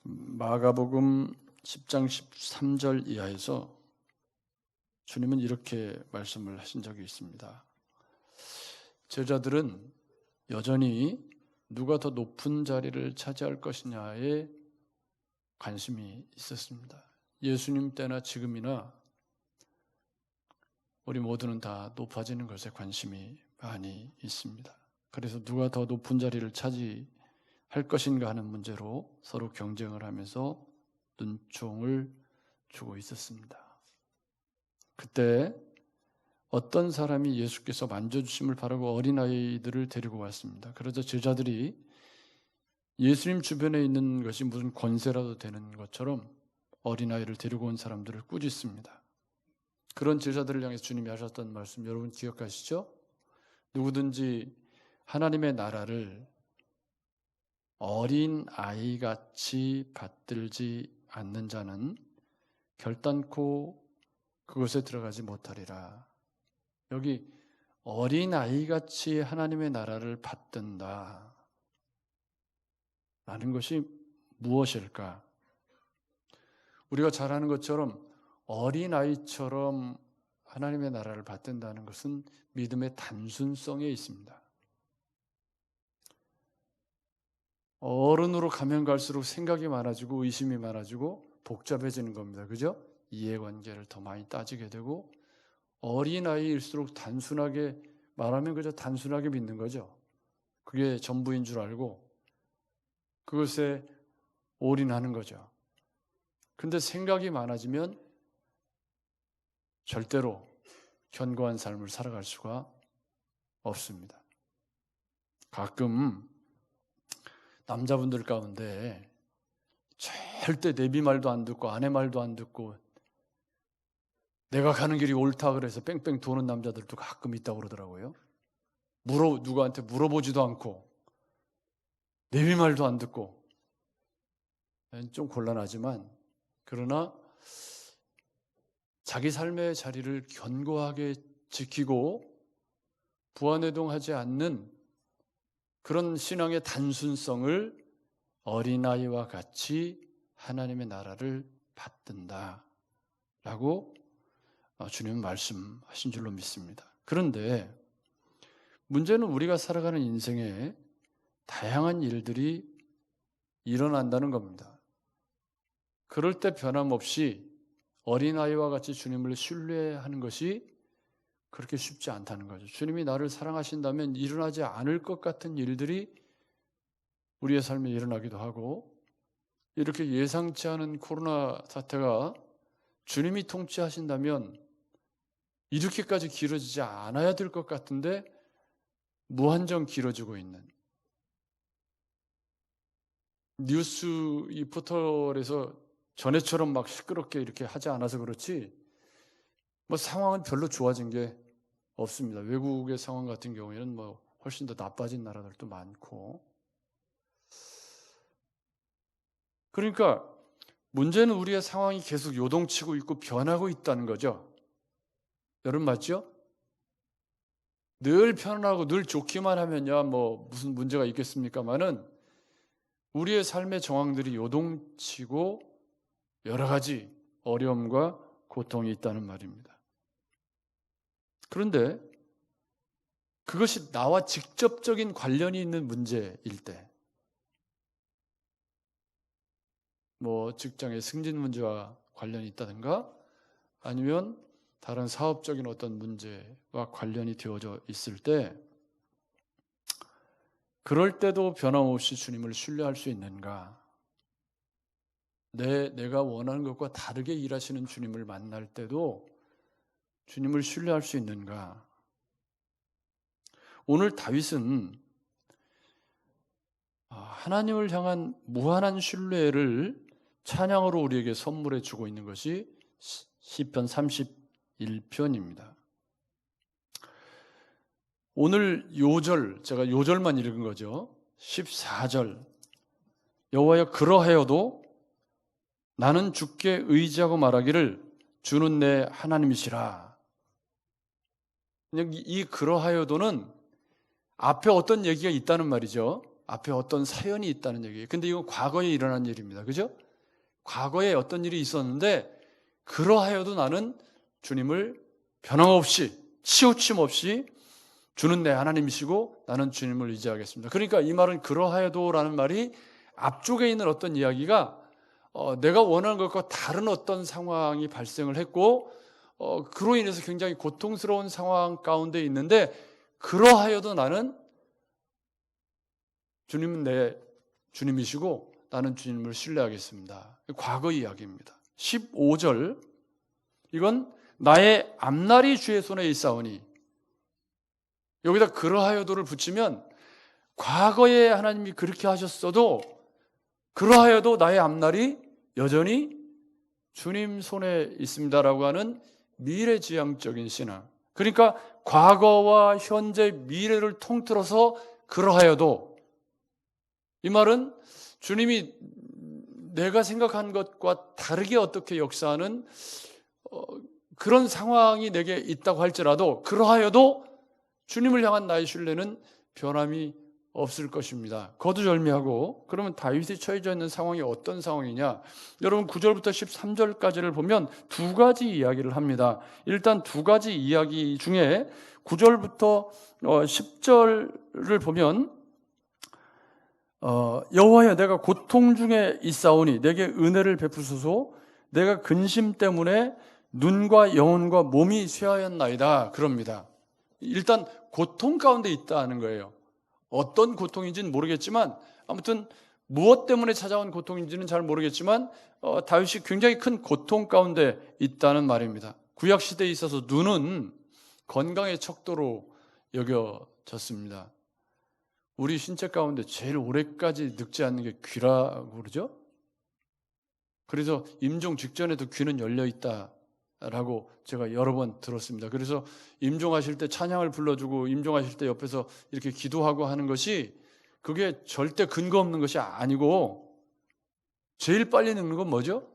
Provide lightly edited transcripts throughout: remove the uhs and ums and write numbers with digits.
마가복음 10장 13절 이하에서 주님은 이렇게 말씀을 하신 적이 있습니다. 제자들은 여전히 누가 더 높은 자리를 차지할 것이냐에 관심이 있었습니다. 예수님 때나 지금이나 우리 모두는 다 높아지는 것에 관심이 많이 있습니다. 그래서 누가 더 높은 자리를 차지할 것인가 하는 문제로 서로 경쟁을 하면서 눈총을 주고 있었습니다. 그때 어떤 사람이 예수께서 만져주심을 바라고 어린아이들을 데리고 왔습니다. 그러자 제자들이 예수님 주변에 있는 것이 무슨 권세라도 되는 것처럼 어린아이를 데리고 온 사람들을 꾸짖습니다. 그런 제자들을 향해서 주님이 하셨던 말씀 여러분 기억하시죠? 누구든지 하나님의 나라를 어린 아이같이 받들지 않는 자는 결단코 그곳에 들어가지 못하리라. 여기 어린 아이같이 하나님의 나라를 받든다 라는 것이 무엇일까? 우리가 잘 아는 것처럼 어린 아이처럼 하나님의 나라를 받든다는 것은 믿음의 단순성에 있습니다. 어른으로 가면 갈수록 생각이 많아지고 의심이 많아지고 복잡해지는 겁니다. 그죠? 이해관계를 더 많이 따지게 되고 어린아이일수록 단순하게 말하면 그저 단순하게 믿는 거죠. 그게 전부인 줄 알고 그것에 올인하는 거죠. 근데 생각이 많아지면 절대로 견고한 삶을 살아갈 수가 없습니다. 가끔 남자분들 가운데 절대 내비 말도 안 듣고 아내 말도 안 듣고 내가 가는 길이 옳다 그래서 뺑뺑 도는 남자들도 가끔 있다고 그러더라고요. 누구한테 물어보지도 않고 내비 말도 안 듣고 좀 곤란하지만 그러나 자기 삶의 자리를 견고하게 지키고 부안해동하지 않는 그런 신앙의 단순성을 어린아이와 같이 하나님의 나라를 받든다라고 주님은 말씀하신 줄로 믿습니다. 그런데 문제는 우리가 살아가는 인생에 다양한 일들이 일어난다는 겁니다. 그럴 때 변함없이 어린아이와 같이 주님을 신뢰하는 것이 그렇게 쉽지 않다는 거죠. 주님이 나를 사랑하신다면 일어나지 않을 것 같은 일들이 우리의 삶에 일어나기도 하고 이렇게 예상치 않은 코로나 사태가 주님이 통치하신다면 이렇게까지 길어지지 않아야 될 것 같은데 무한정 길어지고 있는 뉴스 이 포털에서 전에처럼 막 시끄럽게 이렇게 하지 않아서 그렇지 뭐 상황은 별로 좋아진 게 없습니다. 외국의 상황 같은 경우에는 뭐 훨씬 더 나빠진 나라들도 많고 그러니까 문제는 우리의 상황이 계속 요동치고 있고 변하고 있다는 거죠. 여러분 맞죠? 늘 편안하고 늘 좋기만 하면야 뭐 무슨 문제가 있겠습니까마는 우리의 삶의 정황들이 요동치고 여러 가지 어려움과 고통이 있다는 말입니다. 그런데 그것이 나와 직접적인 관련이 있는 문제일 때, 뭐 직장의 승진 문제와 관련이 있다든가 아니면 다른 사업적인 어떤 문제와 관련이 되어져 있을 때 그럴 때도 변함없이 주님을 신뢰할 수 있는가? 내가 원하는 것과 다르게 일하시는 주님을 만날 때도 주님을 신뢰할 수 있는가? 오늘 다윗은 하나님을 향한 무한한 신뢰를 찬양으로 우리에게 선물해 주고 있는 것이 시편 31편입니다. 오늘 요절, 제가 요절만 읽은 거죠. 14절 여호와여 그러하여도 나는 주께 의지하고 말하기를 주는 내 하나님이시라. 이 그러하여도는 앞에 어떤 얘기가 있다는 말이죠. 앞에 어떤 사연이 있다는 얘기예요. 근데 이건 과거에 일어난 일입니다. 그죠? 과거에 어떤 일이 있었는데 그러하여도 나는 주님을 변함없이 치우침 없이 주는 내 하나님이시고 나는 주님을 의지하겠습니다. 그러니까 이 말은 그러하여도라는 말이 앞쪽에 있는 어떤 이야기가 내가 원하는 것과 다른 어떤 상황이 발생을 했고 그로 인해서 굉장히 고통스러운 상황 가운데 있는데 그러하여도 나는 주님은 내 주님이시고 나는 주님을 신뢰하겠습니다. 과거 이야기입니다. 15절 이건 나의 앞날이 주의 손에 있사오니 여기다 그러하여도를 붙이면 과거에 하나님이 그렇게 하셨어도 그러하여도 나의 앞날이 여전히 주님 손에 있습니다라고 하는 미래지향적인 신앙. 그러니까 과거와 현재 미래를 통틀어서 그러하여도 이 말은 주님이 내가 생각한 것과 다르게 어떻게 역사하는 그런 상황이 내게 있다고 할지라도 그러하여도 주님을 향한 나의 신뢰는 변함이 없을 것입니다. 거두절미하고 그러면 다윗이 처해져 있는 상황이 어떤 상황이냐? 여러분 9절부터 13절까지를 보면 두 가지 이야기를 합니다. 일단 두 가지 이야기 중에 9절부터 10절을 보면 여호와여 내가 고통 중에 있사오니 내게 은혜를 베푸소서 내가 근심 때문에 눈과 영혼과 몸이 쇠하였나이다 그럽니다. 일단 고통 가운데 있다는 거예요. 어떤 고통인지는 모르겠지만 아무튼 무엇 때문에 찾아온 고통인지는 잘 모르겠지만 다윗이 굉장히 큰 고통 가운데 있다는 말입니다. 구약 시대에 있어서 눈은 건강의 척도로 여겨졌습니다. 우리 신체 가운데 제일 오래까지 늙지 않는 게 귀라고 그러죠. 그래서 임종 직전에도 귀는 열려 있다라고 제가 여러 번 들었습니다. 그래서 임종하실 때 찬양을 불러주고 임종하실 때 옆에서 이렇게 기도하고 하는 것이 그게 절대 근거 없는 것이 아니고 제일 빨리 늙는 건 뭐죠?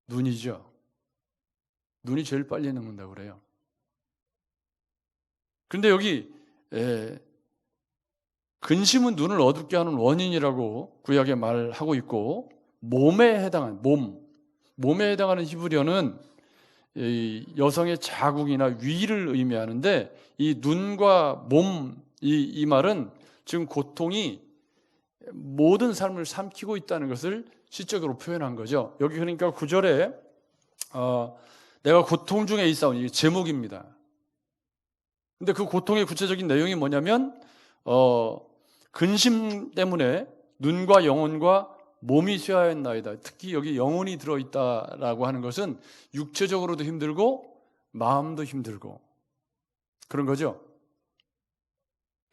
눈이죠. 눈이 제일 빨리 늙는다고 그래요. 그런데 여기 근심은 눈을 어둡게 하는 원인이라고 구약에 말하고 있고 몸에 해당하는 몸에 해당하는 히브리어는 여성의 자궁이나 위를 의미하는데 이 눈과 몸 이 말은 지금 고통이 모든 삶을 삼키고 있다는 것을 시적으로 표현한 거죠. 여기 그러니까 9절에 내가 고통 중에 있사오니 이게 제목입니다. 근데 그 고통의 구체적인 내용이 뭐냐면 근심 때문에 눈과 영혼과 몸이 쇠하였나이다. 특히 여기 영혼이 들어있다라고 하는 것은 육체적으로도 힘들고 마음도 힘들고 그런 거죠.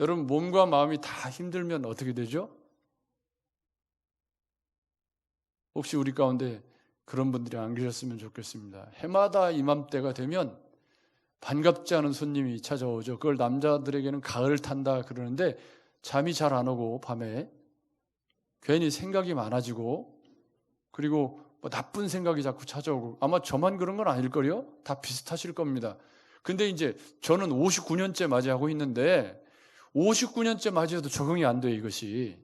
여러분 몸과 마음이 다 힘들면 어떻게 되죠? 혹시 우리 가운데 그런 분들이 안 계셨으면 좋겠습니다. 해마다 이맘때가 되면 반갑지 않은 손님이 찾아오죠. 그걸 남자들에게는 가을 탄다 그러는데 잠이 잘 안 오고 밤에 괜히 생각이 많아지고 그리고 뭐 나쁜 생각이 자꾸 찾아오고 아마 저만 그런 건 아닐걸요? 다 비슷하실 겁니다. 근데 이제 저는 59년째 맞이하고 있는데 59년째 맞이해도 적응이 안 돼요, 이것이.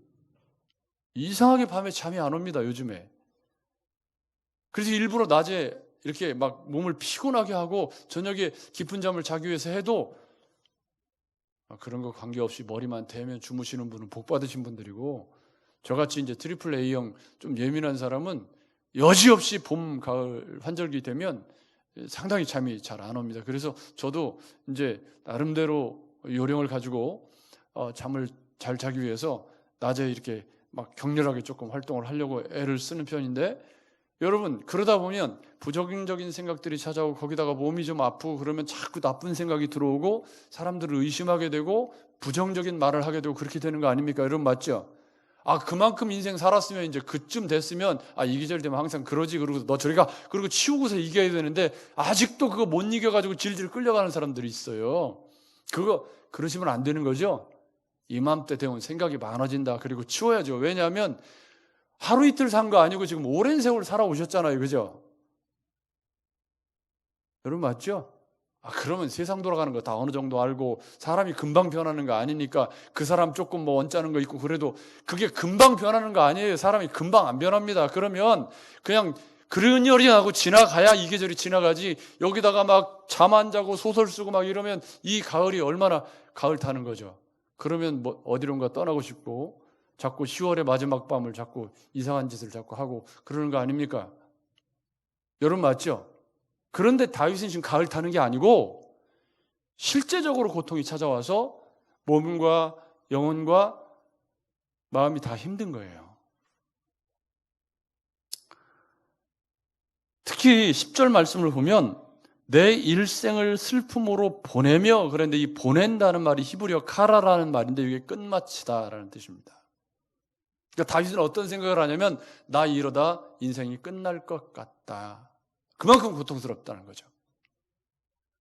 이상하게 밤에 잠이 안 옵니다, 요즘에. 그래서 일부러 낮에 이렇게 막 몸을 피곤하게 하고 저녁에 깊은 잠을 자기 위해서 해도 그런 거 관계없이 머리만 대면 주무시는 분은 복 받으신 분들이고 저같이 이제 트리플 A형 좀 예민한 사람은 여지없이 봄, 가을 환절기 되면 상당히 잠이 잘 안 옵니다. 그래서 저도 이제 나름대로 요령을 가지고 잠을 잘 자기 위해서 낮에 이렇게 막 격렬하게 조금 활동을 하려고 애를 쓰는 편인데 여러분 그러다 보면 부정적인 생각들이 찾아오고 거기다가 몸이 좀 아프고 그러면 자꾸 나쁜 생각이 들어오고 사람들을 의심하게 되고 부정적인 말을 하게 되고 그렇게 되는 거 아닙니까? 여러분 맞죠? 그만큼 인생 살았으면 이제 그쯤 됐으면 이 계절 되면 항상 그러지 그러고 너 저리 가 그리고 치우고서 이겨야 되는데 아직도 그거 못 이겨가지고 질질 끌려가는 사람들이 있어요. 그러시면 안 되는 거죠. 이맘때 되면 생각이 많아진다. 그리고 치워야죠. 왜냐하면 하루 이틀 산 거 아니고 지금 오랜 세월 살아오셨잖아요. 그죠? 여러분 맞죠? 그러면 세상 돌아가는 거 다 어느 정도 알고 사람이 금방 변하는 거 아니니까 그 사람 조금 뭐 언짢은 거 있고 그래도 그게 금방 변하는 거 아니에요. 사람이 금방 안 변합니다. 그러면 그냥 그러려니 하고 지나가야 이 계절이 지나가지 여기다가 막 잠 안 자고 소설 쓰고 막 이러면 이 가을이 얼마나 가을 타는 거죠. 그러면 뭐 어디론가 떠나고 싶고 자꾸 10월의 마지막 밤을 자꾸 이상한 짓을 자꾸 하고 그러는 거 아닙니까? 여러분 맞죠? 그런데 다윗은 지금 가을 타는 게 아니고 실제적으로 고통이 찾아와서 몸과 영혼과 마음이 다 힘든 거예요. 특히 10절 말씀을 보면 내 일생을 슬픔으로 보내며, 그런데 이 보낸다는 말이 히브리어 카라라는 말인데 이게 끝마치다라는 뜻입니다. 그러니까 다윗은 어떤 생각을 하냐면 나 이러다 인생이 끝날 것 같다. 그만큼 고통스럽다는 거죠.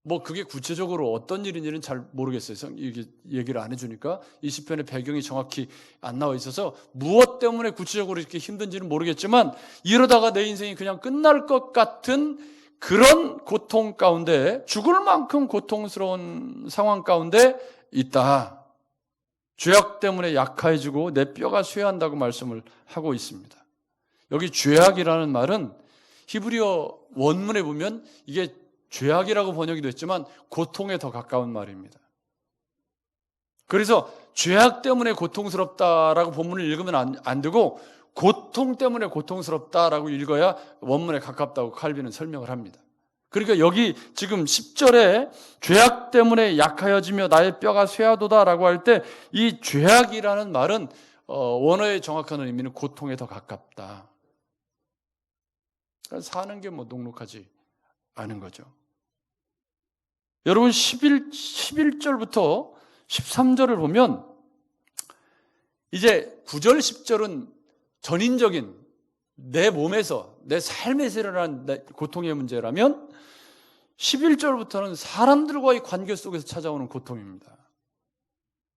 뭐 그게 구체적으로 어떤 일인지는 잘 모르겠어요. 이게 얘기를 안 해주니까 이 시편의 배경이 정확히 안 나와 있어서 무엇 때문에 구체적으로 이렇게 힘든지는 모르겠지만 이러다가 내 인생이 그냥 끝날 것 같은 그런 고통 가운데, 죽을 만큼 고통스러운 상황 가운데 있다. 죄악 때문에 약해지고 내 뼈가 쇠한다고 말씀을 하고 있습니다. 여기 죄악이라는 말은 히브리어 원문에 보면 이게 죄악이라고 번역이 됐지만 고통에 더 가까운 말입니다. 그래서 죄악 때문에 고통스럽다라고 본문을 읽으면 안 되고 고통 때문에 고통스럽다라고 읽어야 원문에 가깝다고 칼빈은 설명을 합니다. 그러니까 여기 지금 10절에 죄악 때문에 약하여지며 나의 뼈가 쇠하도다라고 할 때 이 죄악이라는 말은 원어의 정확한 의미는 고통에 더 가깝다. 그러니까 사는 게 뭐 녹록하지 않은 거죠. 여러분 11절부터 13절을 보면 이제 9절 10절은 전인적인 내 몸에서 내 삶에서 일어난 고통의 문제라면 11절부터는 사람들과의 관계 속에서 찾아오는 고통입니다.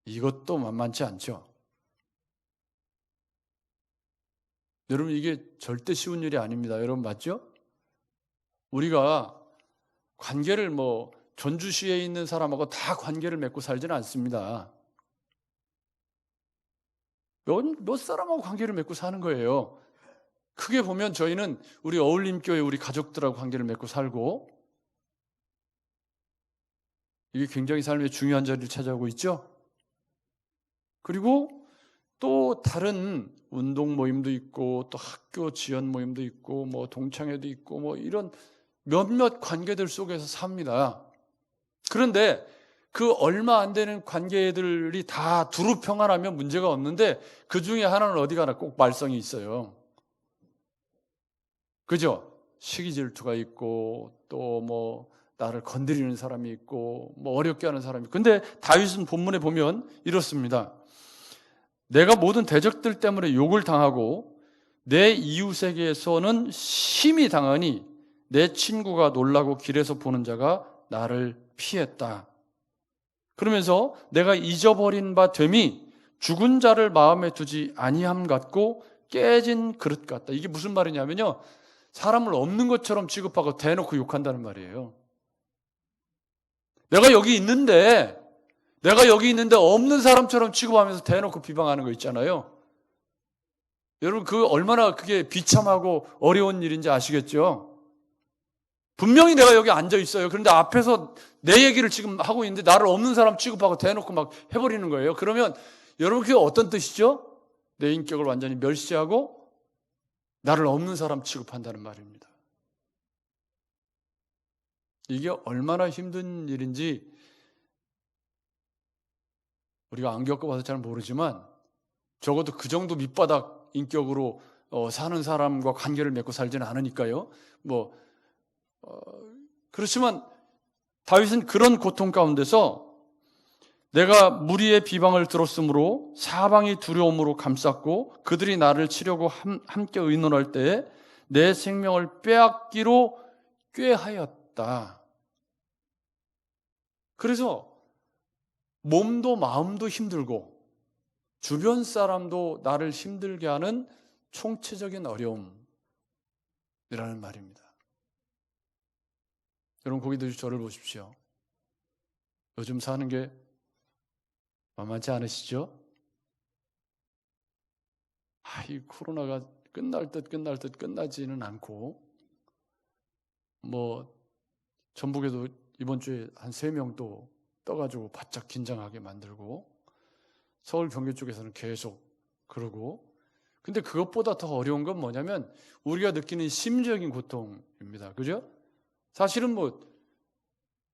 이것도 만만치 않죠. 여러분 이게 절대 쉬운 일이 아닙니다. 여러분 맞죠? 우리가 관계를 뭐 전주시에 있는 사람하고 다 관계를 맺고 살지는 않습니다. 몇 사람하고 관계를 맺고 사는 거예요. 크게 보면 저희는 우리 어울림교회 우리 가족들하고 관계를 맺고 살고 이게 굉장히 삶의 중요한 자리를 차지하고 있죠. 그리고 또 다른 운동 모임도 있고 또 학교 지연 모임도 있고 뭐 동창회도 있고 뭐 이런 몇몇 관계들 속에서 삽니다. 그런데 그 얼마 안 되는 관계들이 다 두루 평안하면 문제가 없는데 그 중에 하나는 어디 가나 꼭 말썽이 있어요. 그죠? 시기 질투가 있고 또 뭐 나를 건드리는 사람이 있고 뭐 어렵게 하는 사람이 있고. 근데 다윗은 본문에 보면 이렇습니다. 내가 모든 대적들 때문에 욕을 당하고 내 이웃에게서는 심히 당하니 내 친구가 놀라고 길에서 보는 자가 나를 피했다. 그러면서 내가 잊어버린 바 됨이 죽은 자를 마음에 두지 아니함 같고 깨진 그릇 같다. 이게 무슨 말이냐면요, 사람을 없는 것처럼 취급하고 대놓고 욕한다는 말이에요. 내가 여기 있는데 없는 사람처럼 취급하면서 대놓고 비방하는 거 있잖아요. 여러분 얼마나 그게 비참하고 어려운 일인지 아시겠죠? 분명히 내가 여기 앉아 있어요. 그런데 앞에서 내 얘기를 지금 하고 있는데 나를 없는 사람 취급하고 대놓고 막 해버리는 거예요. 그러면 여러분 그게 어떤 뜻이죠? 내 인격을 완전히 멸시하고 나를 없는 사람 취급한다는 말입니다. 이게 얼마나 힘든 일인지 우리가 안 겪어봐서 잘 모르지만 적어도 그 정도 밑바닥 인격으로 사는 사람과 관계를 맺고 살지는 않으니까요. 그렇지만 다윗은 그런 고통 가운데서 내가 무리의 비방을 들었으므로 사방이 두려움으로 감쌌고 그들이 나를 치려고 함께 의논할 때에 내 생명을 빼앗기로 꾀하였다. 그래서 몸도 마음도 힘들고 주변 사람도 나를 힘들게 하는 총체적인 어려움이라는 말입니다. 여러분 거기도 저를 보십시오. 요즘 사는 게 만만치 않으시죠? 이 코로나가 끝날 듯 끝나지는 않고, 전북에도 이번 주에 한 3명 또 떠가지고 바짝 긴장하게 만들고, 서울 경기 쪽에서는 계속 그러고, 근데 그것보다 더 어려운 건 뭐냐면 우리가 느끼는 심리적인 고통입니다. 그죠? 사실은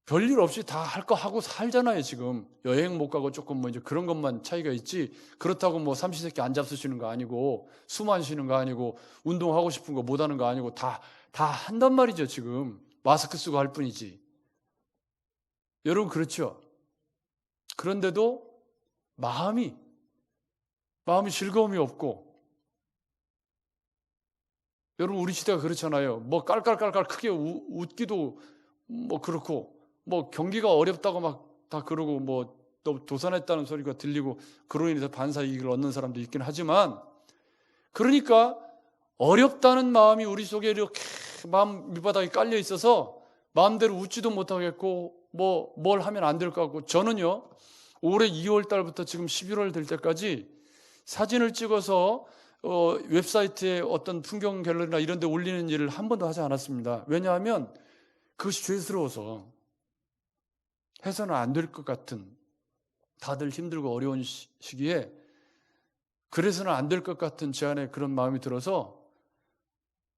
별일 없이 다 할 거 하고 살잖아요. 지금 여행 못 가고 조금 이제 그런 것만 차이가 있지, 그렇다고 삼시세끼 안 잡수시는 거 아니고 숨 안 쉬는 거 아니고 운동하고 싶은 거 못 하는 거 아니고 다 한단 말이죠. 지금 마스크 쓰고 할 뿐이지. 여러분 그렇죠? 그런데도 마음이 즐거움이 없고, 여러분 우리 시대가 그렇잖아요. 깔깔깔깔 크게 웃기도 그렇고, 경기가 어렵다고 막 다 그러고, 또 도산했다는 소리가 들리고 그로 인해서 반사이익을 얻는 사람도 있긴 하지만, 그러니까 어렵다는 마음이 우리 속에 이렇게 마음 밑바닥에 깔려 있어서 마음대로 웃지도 못하겠고 뭘 하면 안 될 것 같고, 저는요 올해 2월 달부터 지금 11월 될 때까지 사진을 찍어서 웹사이트에 어떤 풍경 갤러리나 이런 데 올리는 일을 한 번도 하지 않았습니다. 왜냐하면 그것이 죄스러워서 해서는 안 될 것 같은, 다들 힘들고 어려운 시기에 그래서는 안 될 것 같은 제 안에 그런 마음이 들어서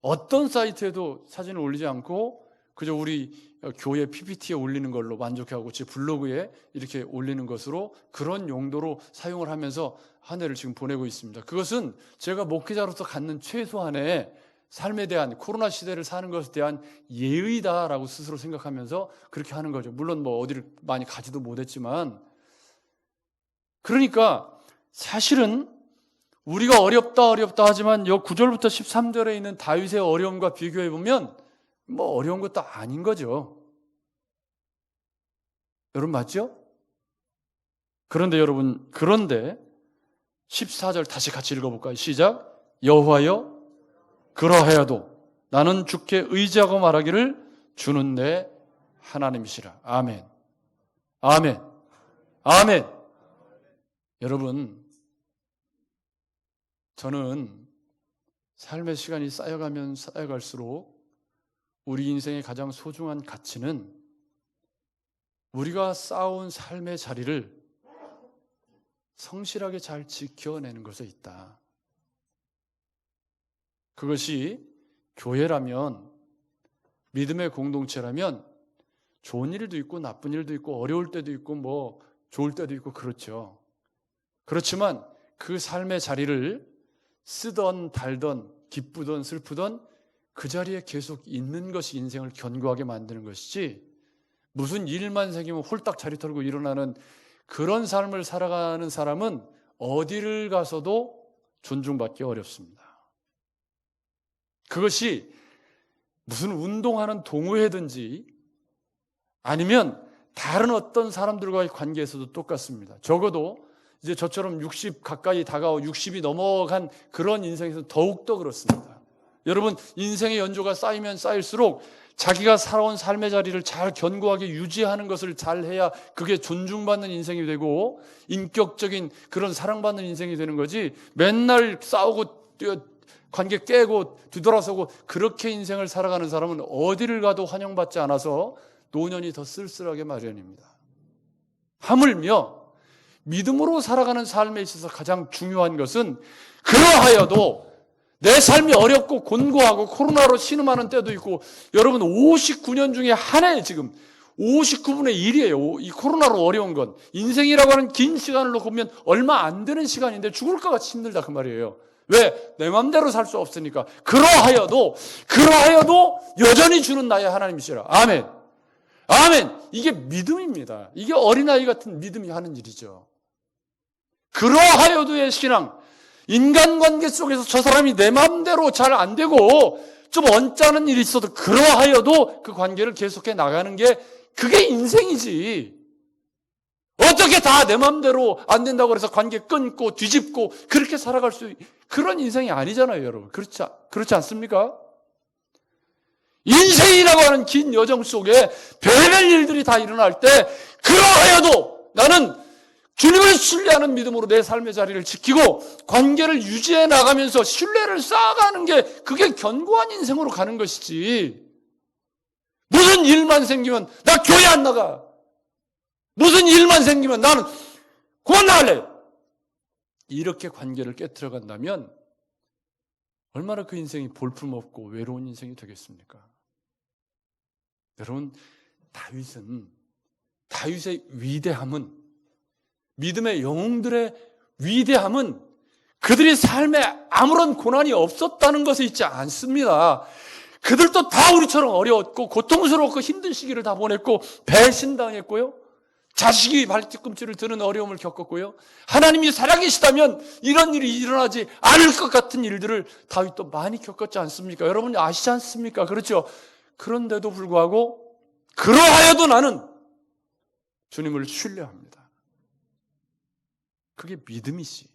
어떤 사이트에도 사진을 올리지 않고 그저 우리 교회 PPT에 올리는 걸로 만족하고 제 블로그에 이렇게 올리는 것으로, 그런 용도로 사용을 하면서 한 해를 지금 보내고 있습니다. 그것은 제가 목회자로서 갖는 최소한의 삶에 대한, 코로나 시대를 사는 것에 대한 예의다라고 스스로 생각하면서 그렇게 하는 거죠. 물론 어디를 많이 가지도 못했지만. 그러니까 사실은 우리가 어렵다 하지만 여 9절부터 13절에 있는 다윗의 어려움과 비교해 보면 어려운 것도 아닌 거죠. 여러분 맞죠? 그런데 14절 다시 같이 읽어볼까요? 시작. 여호와여 그러하여도 나는 주께 의지하고 말하기를 주는 내 하나님이시라. 아멘. 아멘. 아멘. 여러분, 저는 삶의 시간이 쌓여가면 쌓여갈수록 우리 인생의 가장 소중한 가치는 우리가 쌓아온 삶의 자리를 성실하게 잘 지켜내는 것에 있다. 그것이 교회라면, 믿음의 공동체라면 좋은 일도 있고 나쁜 일도 있고 어려울 때도 있고 좋을 때도 있고 그렇죠. 그렇지만 그 삶의 자리를 쓰던 달던 기쁘던 슬프던 그 자리에 계속 있는 것이 인생을 견고하게 만드는 것이지, 무슨 일만 생기면 홀딱 자리 털고 일어나는 그런 삶을 살아가는 사람은 어디를 가서도 존중받기 어렵습니다. 그것이 무슨 운동하는 동호회든지 아니면 다른 어떤 사람들과의 관계에서도 똑같습니다. 적어도 이제 저처럼 60 가까이 다가오고 60이 넘어간 그런 인생에서 더욱더 그렇습니다. 여러분, 인생의 연조가 쌓이면 쌓일수록 자기가 살아온 삶의 자리를 잘 견고하게 유지하는 것을 잘 해야 그게 존중받는 인생이 되고 인격적인 그런 사랑받는 인생이 되는 거지, 맨날 싸우고 관계 깨고 뒤돌아서고 그렇게 인생을 살아가는 사람은 어디를 가도 환영받지 않아서 노년이 더 쓸쓸하게 마련입니다. 하물며 믿음으로 살아가는 삶에 있어서 가장 중요한 것은, 그러하여도 내 삶이 어렵고 곤고하고 코로나로 신음하는 때도 있고, 여러분 59년 중에 한 해 지금 59분의 1이에요. 이 코로나로 어려운 건. 인생이라고 하는 긴 시간을 놓고 보면 얼마 안 되는 시간인데 죽을 것 같이 힘들다 그 말이에요. 왜? 내 맘대로 살 수 없으니까. 그러하여도 여전히 주는 나의 하나님이시라. 아멘. 아멘. 이게 믿음입니다. 이게 어린아이 같은 믿음이 하는 일이죠. 그러하여도의 신앙. 인간관계 속에서 저 사람이 내 마음대로 잘 안 되고 좀 언짢은 일이 있어도 그러하여도 그 관계를 계속해 나가는 게, 그게 인생이지. 어떻게 다 내 마음대로 안 된다고 해서 관계 끊고 뒤집고 그렇게 살아갈 수, 그런 인생이 아니잖아요, 여러분. 그렇지 않습니까? 인생이라고 하는 긴 여정 속에 별별 일들이 다 일어날 때 그러하여도 나는 주님을 신뢰하는 믿음으로 내 삶의 자리를 지키고 관계를 유지해 나가면서 신뢰를 쌓아가는 게 그게 견고한 인생으로 가는 것이지. 무슨 일만 생기면 나 교회 안 나가. 무슨 일만 생기면 나는 그만 나갈래. 이렇게 관계를 깨트려 간다면 얼마나 그 인생이 볼품없고 외로운 인생이 되겠습니까? 여러분, 다윗의 위대함은, 믿음의 영웅들의 위대함은 그들이 삶에 아무런 고난이 없었다는 것에 있지 않습니다. 그들도 다 우리처럼 어려웠고 고통스럽고 힘든 시기를 다 보냈고 배신당했고요. 자식이 발뒤꿈치를 드는 어려움을 겪었고요. 하나님이 살아계시다면 이런 일이 일어나지 않을 것 같은 일들을 다윗도 많이 겪었지 않습니까? 여러분 아시지 않습니까? 그렇죠? 그런데도 불구하고 그러하여도 나는 주님을 신뢰합니다. 그게 믿음이지.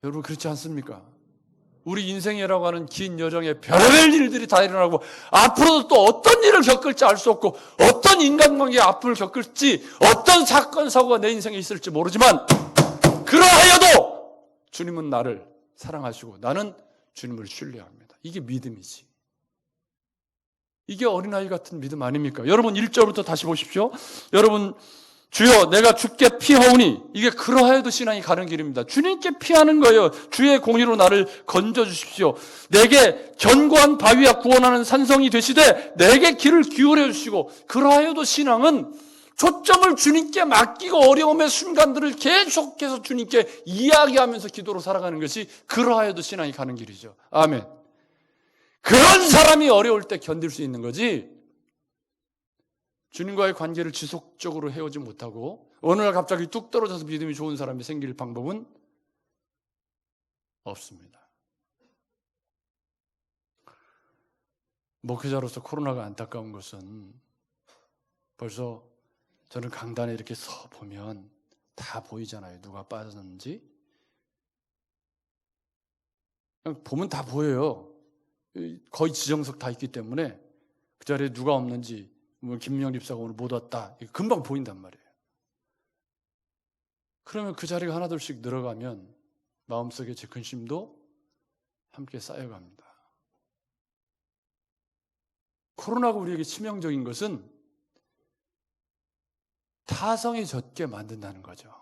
여러분 그렇지 않습니까? 우리 인생이라고 하는 긴 여정에 별의별 일들이 다 일어나고 앞으로도 또 어떤 일을 겪을지 알 수 없고 어떤 인간관계의 아픔을 겪을지 어떤 사건 사고가 내 인생에 있을지 모르지만 그러하여도 주님은 나를 사랑하시고 나는 주님을 신뢰합니다. 이게 믿음이지. 이게 어린아이 같은 믿음 아닙니까? 여러분 1절부터 다시 보십시오. 여러분 주여 내가 주께 피하오니 이게 그러하여도 신앙이 가는 길입니다. 주님께 피하는 거예요. 주의 공의로 나를 건져주십시오. 내게 견고한 바위와 구원하는 산성이 되시되 내게 길을 기울여 주시고 그러하여도 신앙은 초점을 주님께 맡기고 어려움의 순간들을 계속해서 주님께 이야기하면서 기도로 살아가는 것이 그러하여도 신앙이 가는 길이죠. 아멘. 그런 사람이 어려울 때 견딜 수 있는 거지 주님과의 관계를 지속적으로 해오지 못하고 어느 날 갑자기 뚝 떨어져서 믿음이 좋은 사람이 생길 방법은 없습니다. 목회자로서 코로나가 안타까운 것은 벌써 저는 강단에 이렇게 서 보면 다 보이잖아요. 누가 빠졌는지. 그냥 보면 다 보여요. 거의 지정석 다 있기 때문에 그 자리에 누가 없는지 김명 집사가 오늘 못 왔다. 금방 보인단 말이에요. 그러면 그 자리가 하나둘씩 늘어가면 마음속에 제 근심도 함께 쌓여갑니다. 코로나가 우리에게 치명적인 것은 타성이 젖게 만든다는 거죠.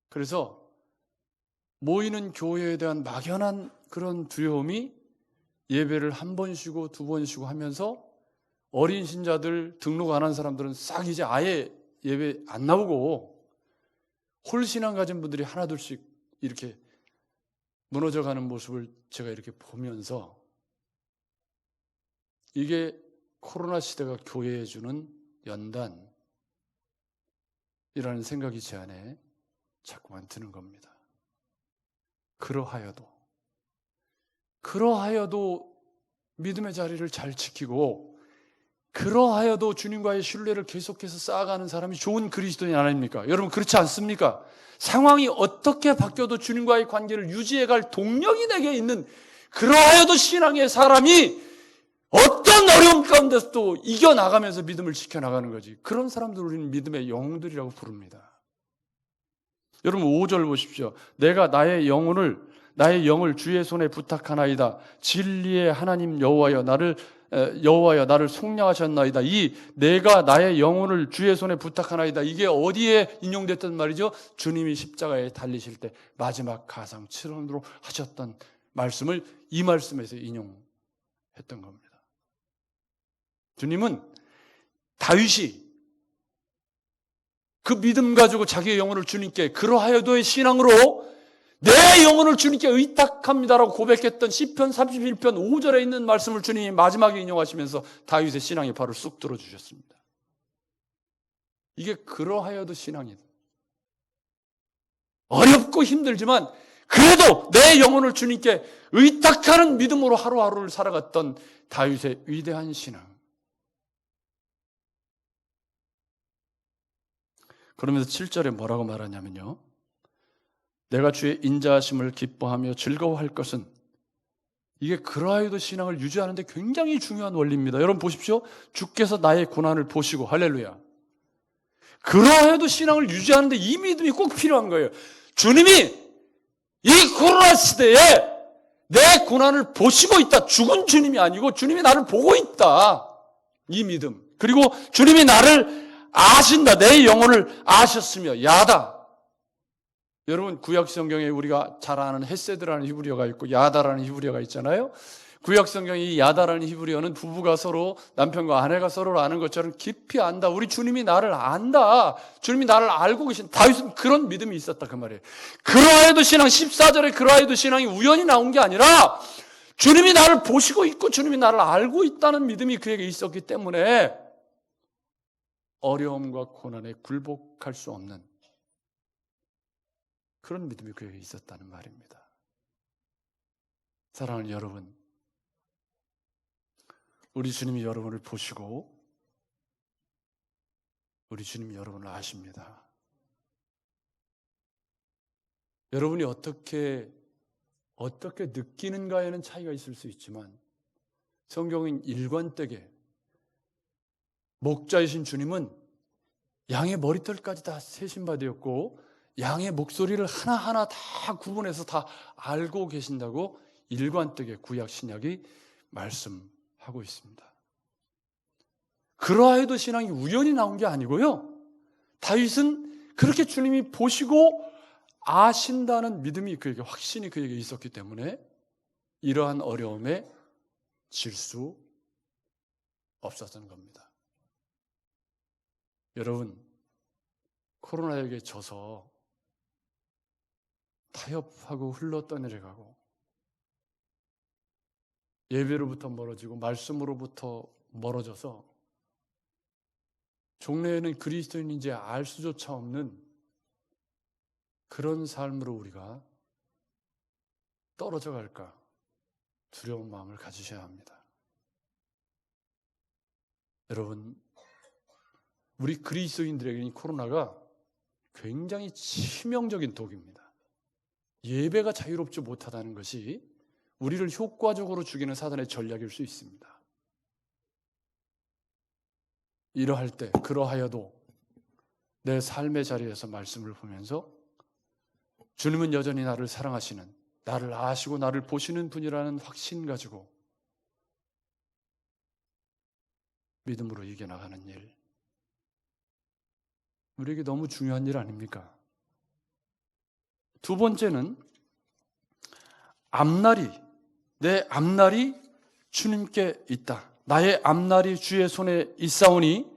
그래서 모이는 교회에 대한 막연한 그런 두려움이 예배를 한 번 쉬고 두 번 쉬고 하면서 어린 신자들 등록 안 한 사람들은 싹 이제 아예 예배 안 나오고 홀신앙 가진 분들이 하나둘씩 이렇게 무너져가는 모습을 제가 이렇게 보면서 이게 코로나 시대가 교회에 주는 연단이라는 생각이 제 안에 자꾸만 드는 겁니다. 그러하여도 믿음의 자리를 잘 지키고 그러하여도 주님과의 신뢰를 계속해서 쌓아가는 사람이 좋은 그리스도인 아닙니까? 여러분 그렇지 않습니까? 상황이 어떻게 바뀌어도 주님과의 관계를 유지해갈 동력이 내게 있는 그러하여도 신앙의 사람이 어떤 어려움 가운데서도 이겨나가면서 믿음을 지켜나가는 거지. 그런 사람들 우리는 믿음의 영웅들이라고 부릅니다. 여러분 5절 보십시오. 내가 나의 영을 주의 손에 부탁하나이다. 진리의 하나님 여호와여 나를 속량하셨나이다. 이 내가 나의 영혼을 주의 손에 부탁하나이다. 이게 어디에 인용됐단 말이죠? 주님이 십자가에 달리실 때 마지막 가상 7원으로 하셨던 말씀을 이 말씀에서 인용했던 겁니다. 주님은 다윗이 그 믿음 가지고 자기의 영혼을 주님께 그러하여도의 신앙으로 내 영혼을 주님께 의탁합니다라고 고백했던 시편 31편 5절에 있는 말씀을 주님이 마지막에 인용하시면서 다윗의 신앙의 발을 쑥 들어주셨습니다. 이게 그러하여도 신앙이다. 어렵고 힘들지만 그래도 내 영혼을 주님께 의탁하는 믿음으로 하루하루를 살아갔던 다윗의 위대한 신앙. 그러면서 7절에 뭐라고 말하냐면요. 내가 주의 인자하심을 기뻐하며 즐거워할 것은 이게 그라이도 신앙을 유지하는 데 굉장히 중요한 원리입니다. 여러분 보십시오. 주께서 나의 고난을 보시고, 할렐루야. 그러해도 신앙을 유지하는 데 이 믿음이 꼭 필요한 거예요. 주님이 이 코로나 시대에 내 고난을 보시고 있다. 죽은 주님이 아니고 주님이 나를 보고 있다. 이 믿음. 그리고 주님이 나를 아신다. 내 영혼을 아셨으며 야다. 여러분 구약 성경에 우리가 잘 아는 헤세드라는 히브리어가 있고 야다라는 히브리어가 있잖아요. 구약 성경에 이 야다라는 히브리어는 부부가 서로, 남편과 아내가 서로를 아는 것처럼 깊이 안다. 우리 주님이 나를 안다. 주님이 나를 알고 계신, 다윗은 그런 믿음이 있었다 그 말이에요. 그러해도 신앙, 14절에 그러해도 신앙이 우연히 나온 게 아니라 주님이 나를 보시고 있고 주님이 나를 알고 있다는 믿음이 그에게 있었기 때문에 어려움과 고난에 굴복할 수 없는 그런 믿음이 그에게 있었다는 말입니다. 사랑하는 여러분, 우리 주님이 여러분을 보시고 우리 주님이 여러분을 아십니다. 여러분이 어떻게 느끼는가에는 차이가 있을 수 있지만 성경은 일관되게 목자이신 주님은 양의 머리털까지 다 세신 바 되었고 양의 목소리를 하나하나 다 구분해서 다 알고 계신다고 일관되게 구약 신약이 말씀하고 있습니다. 그러해도 신앙이 우연히 나온 게 아니고요. 다윗은 그렇게 주님이 보시고 아신다는 믿음이 그에게, 확신이 그에게 있었기 때문에 이러한 어려움에 질 수 없었던 겁니다. 여러분, 코로나에게 져서 타협하고 흘러 떠내려가고 예배로부터 멀어지고 말씀으로부터 멀어져서 종래에는 그리스도인인지 알 수조차 없는 그런 삶으로 우리가 떨어져 갈까 두려운 마음을 가지셔야 합니다. 여러분, 우리 그리스도인들에게는 코로나가 굉장히 치명적인 독입니다. 예배가 자유롭지 못하다는 것이 우리를 효과적으로 죽이는 사단의 전략일 수 있습니다. 이러할 때, 그러하여도 내 삶의 자리에서 말씀을 보면서 주님은 여전히 나를 사랑하시는, 나를 아시고 나를 보시는 분이라는 확신 가지고 믿음으로 이겨나가는 일, 우리에게 너무 중요한 일 아닙니까? 두 번째는 내 앞날이 주님께 있다. 나의 앞날이 주의 손에 있사오니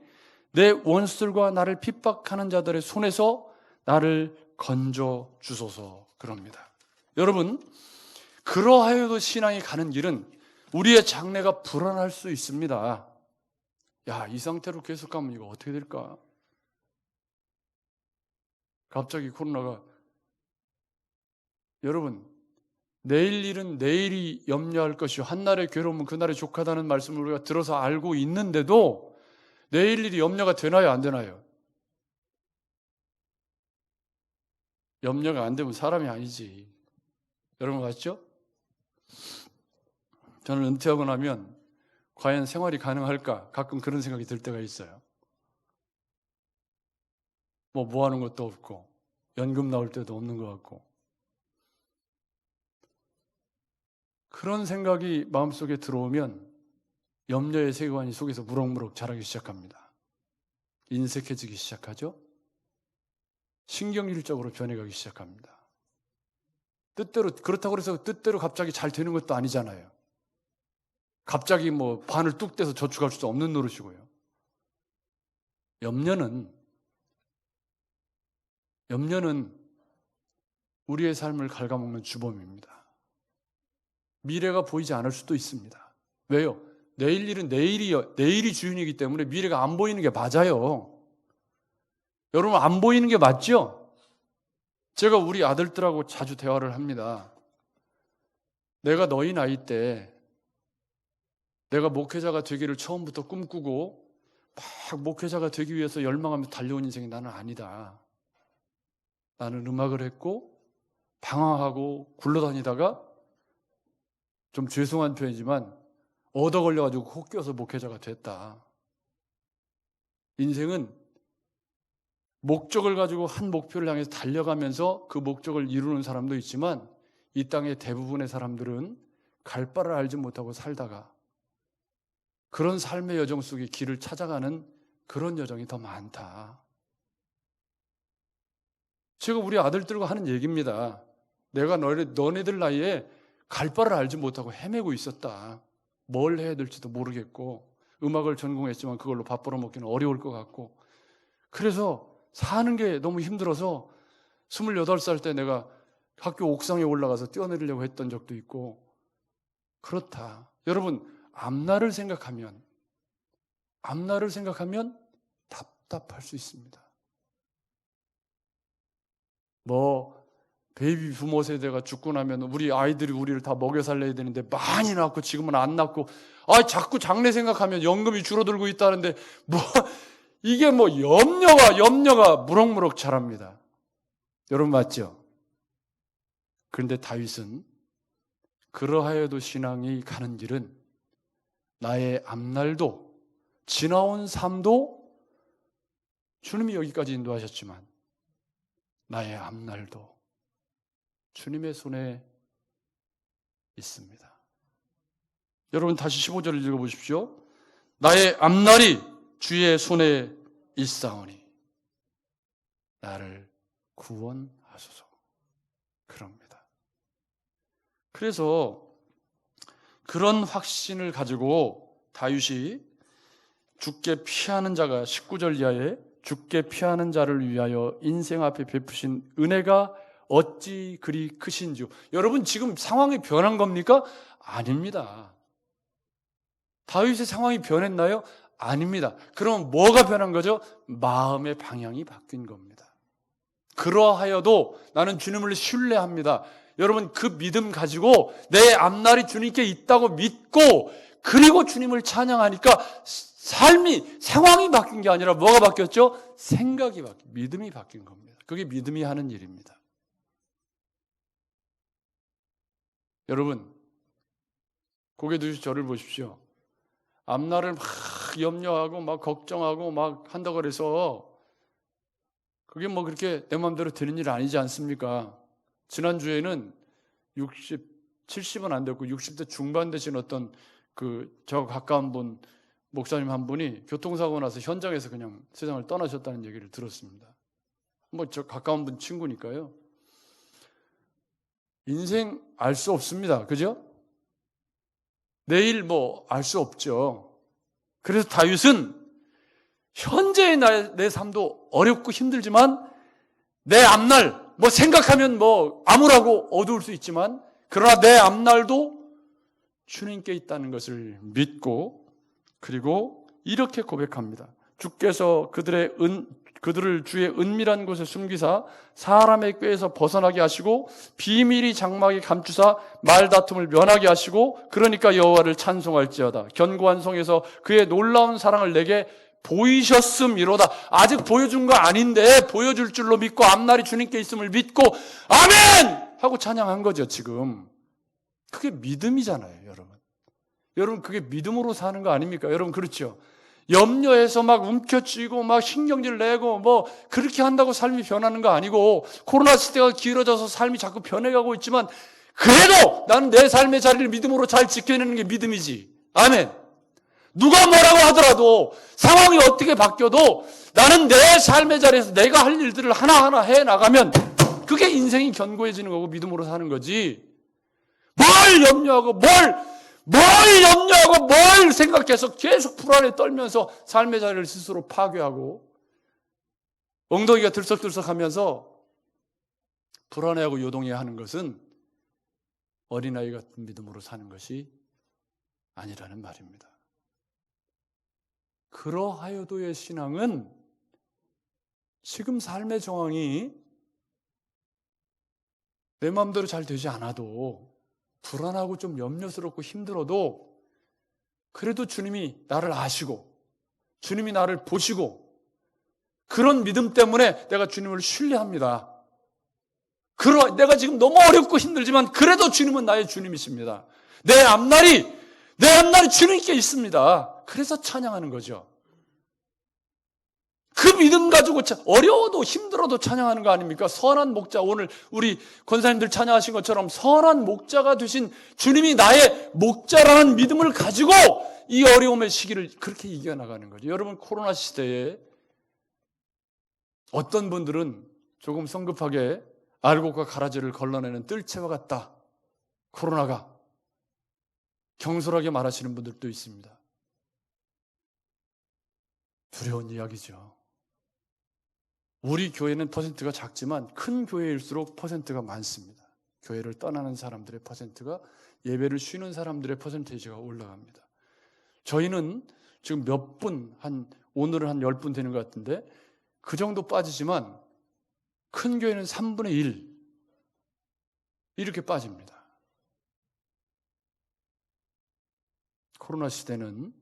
내 원수들과 나를 핍박하는 자들의 손에서 나를 건져 주소서, 그럽니다. 여러분, 그러하여도 신앙이 가는 길은 우리의 장래가 불안할 수 있습니다. 야, 이 상태로 계속 가면 이거 어떻게 될까? 갑자기 코로나가, 여러분, 내일 일은 내일이 염려할 것이요 한날의 괴로움은 그날의 족하다는 말씀을 우리가 들어서 알고 있는데도 내일 일이 염려가 되나요, 안 되나요? 염려가 안 되면 사람이 아니지. 여러분 맞죠? 저는 은퇴하고 나면 과연 생활이 가능할까? 가끔 그런 생각이 들 때가 있어요. 뭐 하는 것도 없고 연금 나올 때도 없는 것 같고, 그런 생각이 마음속에 들어오면 염려의 세계관이 속에서 무럭무럭 자라기 시작합니다. 인색해지기 시작하죠. 신경질적으로 변해가기 시작합니다. 뜻대로, 그렇다고 해서 뜻대로 갑자기 잘 되는 것도 아니잖아요. 갑자기 뭐 반을 뚝 떼서 저축할 수도 없는 노릇이고요. 염려는 우리의 삶을 갉아먹는 주범입니다. 미래가 보이지 않을 수도 있습니다. 왜요? 내일 일은 내일이 주인이기 때문에 미래가 안 보이는 게 맞아요. 여러분, 안 보이는 게 맞죠? 제가 우리 아들들하고 자주 대화를 합니다. 내가 너희 나이 때 내가 목회자가 되기를 처음부터 꿈꾸고 막 목회자가 되기 위해서 열망하며 달려온 인생이 나는 아니다. 나는 음악을 했고 방황하고 굴러다니다가 좀 죄송한 표현이지만 얻어 걸려가지고 혹 껴서 목회자가 됐다. 인생은 목적을 가지고 한 목표를 향해서 달려가면서 그 목적을 이루는 사람도 있지만 이 땅의 대부분의 사람들은 갈 바를 알지 못하고 살다가 그런 삶의 여정 속에 길을 찾아가는 그런 여정이 더 많다. 제가 우리 아들들과 하는 얘기입니다. 내가 너네들 나이에 갈 바를 알지 못하고 헤매고 있었다. 뭘 해야 될지도 모르겠고 음악을 전공했지만 그걸로 밥 벌어먹기는 어려울 것 같고 그래서 사는 게 너무 힘들어서 28살 때 내가 학교 옥상에 올라가서 뛰어내리려고 했던 적도 있고 그렇다. 여러분 앞날을 생각하면 답답할 수 있습니다. 베이비 부모 세대가 죽고 나면 우리 아이들이 우리를 다 먹여 살려야 되는데 많이 낳고 지금은 안 낳고 자꾸 장래 생각하면 연금이 줄어들고 있다는데 이게 염려가 무럭무럭 자랍니다. 여러분 맞죠? 그런데 다윗은 그러하여도 신앙이 가는 길은 나의 앞날도 지나온 삶도 주님이 여기까지 인도하셨지만 나의 앞날도 주님의 손에 있습니다. 여러분 다시 15절을 읽어보십시오. 나의 앞날이 주의 손에 있사오니 나를 구원하소서. 그럽니다. 그래서 그런 확신을 가지고 다윗이 죽게 피하는 자가 19절 이하에 죽게 피하는 자를 위하여 인생 앞에 베푸신 은혜가 어찌 그리 크신지요. 여러분 지금 상황이 변한 겁니까? 아닙니다. 다윗의 상황이 변했나요? 아닙니다. 그럼 뭐가 변한 거죠? 마음의 방향이 바뀐 겁니다. 그러하여도 나는 주님을 신뢰합니다. 여러분 그 믿음 가지고 내 앞날이 주님께 있다고 믿고 그리고 주님을 찬양하니까 상황이 바뀐 게 아니라 뭐가 바뀌었죠? 믿음이 바뀐 겁니다. 그게 믿음이 하는 일입니다. 여러분 고개 두시 저를 보십시오. 앞날을 막 염려하고 막 걱정하고 막 한다고 그래서 그게 그렇게 내 마음대로 되는 일 아니지 않습니까? 지난주에는 70은 안 됐고 60대 중반 되신 어떤 저 가까운 분 목사님 한 분이 교통사고 나서 현장에서 그냥 세상을 떠나셨다는 얘기를 들었습니다. 저 가까운 분 친구니까요. 인생 알 수 없습니다. 그죠? 내일 알 수 없죠. 그래서 다윗은 현재의 내 삶도 어렵고 힘들지만 내 앞날 생각하면 암울하고 어두울 수 있지만 그러나 내 앞날도 주님께 있다는 것을 믿고 그리고 이렇게 고백합니다. 주께서 그들을 주의 은밀한 곳에 숨기사 사람의 꾀에서 벗어나게 하시고 비밀이 장막에 감추사 말다툼을 면하게 하시고 그러니까 여호와를 찬송할지어다. 견고한 성에서 그의 놀라운 사랑을 내게 보이셨음이로다. 아직 보여준 거 아닌데 보여줄 줄로 믿고 앞날이 주님께 있음을 믿고 아멘! 하고 찬양한 거죠 지금. 그게 믿음이잖아요 여러분. 여러분 그게 믿음으로 사는 거 아닙니까? 여러분 그렇죠? 염려해서 움켜쥐고 신경질 내고 그렇게 한다고 삶이 변하는 거 아니고 코로나 시대가 길어져서 삶이 자꾸 변해가고 있지만 그래도 나는 내 삶의 자리를 믿음으로 잘 지켜내는 게 믿음이지. 아멘. 누가 뭐라고 하더라도 상황이 어떻게 바뀌어도 나는 내 삶의 자리에서 내가 할 일들을 하나하나 해나가면 그게 인생이 견고해지는 거고 믿음으로 사는 거지. 뭘 염려하고 뭘 생각해서 계속 불안에 떨면서 삶의 자리를 스스로 파괴하고 엉덩이가 들썩들썩하면서 불안해하고 요동해하는 것은 어린아이 같은 믿음으로 사는 것이 아니라는 말입니다. 그러하여도의 신앙은 지금 삶의 정황이 내 마음대로 잘 되지 않아도 불안하고 좀 염려스럽고 힘들어도 그래도 주님이 나를 아시고 주님이 나를 보시고 그런 믿음 때문에 내가 주님을 신뢰합니다. 내가 지금 너무 어렵고 힘들지만 그래도 주님은 나의 주님이십니다. 내 앞날이 주님께 있습니다. 그래서 찬양하는 거죠. 그 믿음 가지고 어려워도 힘들어도 찬양하는 거 아닙니까? 선한 목자, 오늘 우리 권사님들 찬양하신 것처럼 선한 목자가 되신 주님이 나의 목자라는 믿음을 가지고 이 어려움의 시기를 그렇게 이겨나가는 거죠. 여러분, 코로나 시대에 어떤 분들은 조금 성급하게 알곡과 가라지를 걸러내는 뜰채와 같다. 코로나가. 경솔하게 말하시는 분들도 있습니다. 두려운 이야기죠. 우리 교회는 퍼센트가 작지만 큰 교회일수록 퍼센트가 많습니다. 교회를 떠나는 사람들의 퍼센트가, 예배를 쉬는 사람들의 퍼센테이지가 올라갑니다. 저희는 지금 몇 분, 오늘은 한 10분 되는 것 같은데 그 정도 빠지지만 큰 교회는 3분의 1 이렇게 빠집니다. 코로나 시대는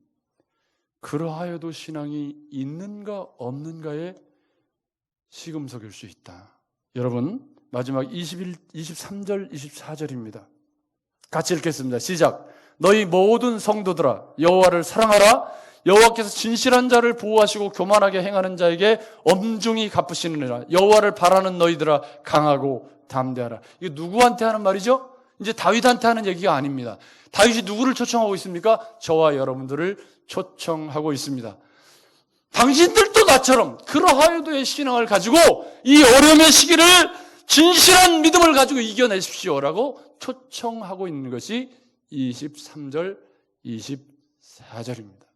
그러하여도 신앙이 있는가 없는가의 시금석일 수 있다. 여러분, 마지막 23절, 24절입니다. 같이 읽겠습니다. 시작. 너희 모든 성도들아, 여호와를 사랑하라. 여호와께서 진실한 자를 보호하시고 교만하게 행하는 자에게 엄중히 갚으시느니라. 여호와를 바라는 너희들아, 강하고 담대하라. 이게 누구한테 하는 말이죠? 이제 다윗한테 하는 얘기가 아닙니다. 다윗이 누구를 초청하고 있습니까? 저와 여러분들을 초청하고 있습니다. 당신들도 나처럼 그러하여도의 신앙을 가지고 이 어려움의 시기를 진실한 믿음을 가지고 이겨내십시오라고 초청하고 있는 것이 23절, 24절입니다.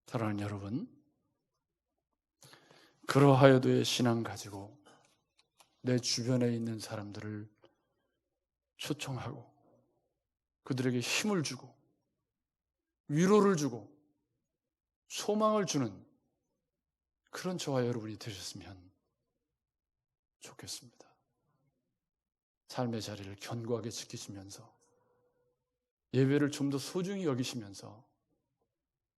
사랑하는 여러분, 그러하여도의 신앙 가지고 내 주변에 있는 사람들을 초청하고 그들에게 힘을 주고 위로를 주고 소망을 주는 그런 저와 여러분이 되셨으면 좋겠습니다. 삶의 자리를 견고하게 지키시면서 예배를 좀 더 소중히 여기시면서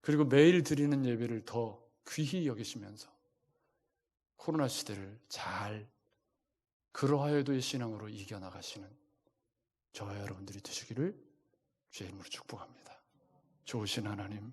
그리고 매일 드리는 예배를 더 귀히 여기시면서 코로나 시대를 잘 그러하여도의 신앙으로 이겨나가시는 저와 여러분들이 되시기를 주의 이름으로 축복합니다. 좋으신 하나님,